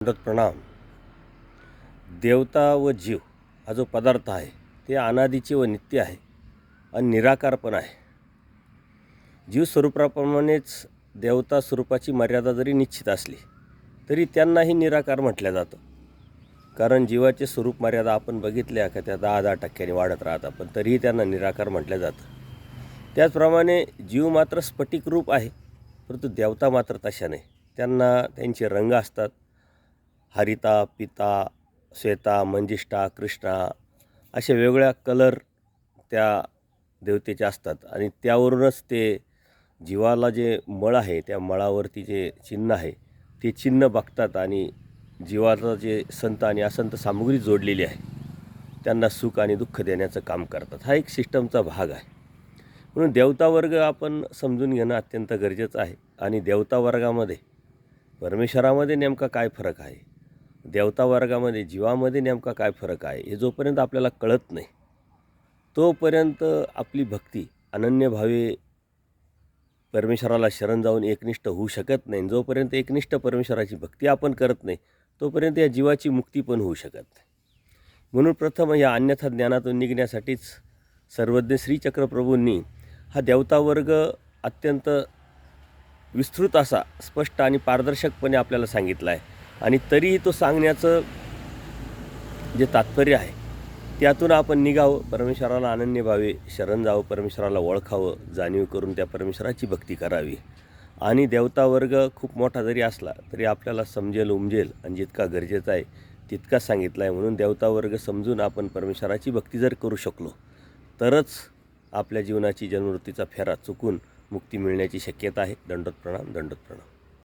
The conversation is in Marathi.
दंडवत प्रणाम. देवता व जीव हा जो पदार्थ आहे ते अनादीचे व नित्य आहे आणि निराकार पण आहे. जीव स्वरूपाप्रमाणेच देवता स्वरूपाची मर्यादा जरी निश्चित असली तरी त्यांनाही निराकार म्हटलं जातं. कारण जीवाचे स्वरूप मर्यादा आपण बघितल्या का त्या 10-10% वाढत राहतात, पण तरीही त्यांना निराकार म्हटलं जातं. त्याचप्रमाणे जीव मात्र स्फटिक रूप आहे, परंतु देवता मात्र तशा नाही. त्यांना त्यांचे रंग असतात. हरिता, पिता, श्वेता, मंजिष्ठा, कृष्णा असे वेगवेगळ्या कलर त्या देवतेचे असतात आणि त्यावरूनच ते जीवाला जे मळ आहे त्या मळावरती जे चिन्ह आहे ते चिन्ह बघतात आणि जीवाचं जे संत आणि असंत सामुग्री जोडलेली आहे त्यांना सुख आणि दुःख देण्याचं काम करतात. हा एक सिस्टमचा भाग आहे. म्हणून देवता वर्ग आपण समजून घेणं अत्यंत गरजेचं आहे. आणि देवता वर्गामध्ये परमेश्वरामध्ये नेमका काय फरक आहे, देवता वर्गामध्ये जीवामध्ये नेमका काय फरक आहे, हे जोपर्यंत आपल्याला कळत नाही तोपर्यंत आपली भक्ती अनन्यभावे परमेश्वराला शरण जाऊन एकनिष्ठ होऊ शकत नाही. जोपर्यंत एकनिष्ठ परमेश्वराची भक्ती आपण करत नाही तोपर्यंत या जीवाची मुक्ती पण होऊ शकत नाही. म्हणून प्रथम या अन्यथा ज्ञानातून निघण्यासाठीच सर्वज्ञ श्रीचक्रप्रभूंनी हा देवता वर्ग अत्यंत विस्तृत असा स्पष्ट आणि पारदर्शकपणे आपल्याला सांगितला आहे. आणि तरीही तो सांगण्याचं जे तात्पर्य आहे त्यातून आपण निघावं, परमेश्वराला अनन्यभावे शरण जावं, परमेश्वराला ओळखावं, जाणीव करून त्या परमेश्वराची भक्ती करावी. आणि देवता वर्ग खूप मोठा जरी असला तरी आपल्याला समजेल उमजेल आणि जितका गरजेचा आहे तितका सांगितला आहे. म्हणून देवता वर्ग समजून आपण परमेश्वराची भक्ती जर करू शकलो तरच आपल्या जीवनाची जन्मवृत्तीचा फेरा चुकून मुक्ती मिळण्याची शक्यता आहे. दंडवत प्रणाम. दंडवत प्रणाम.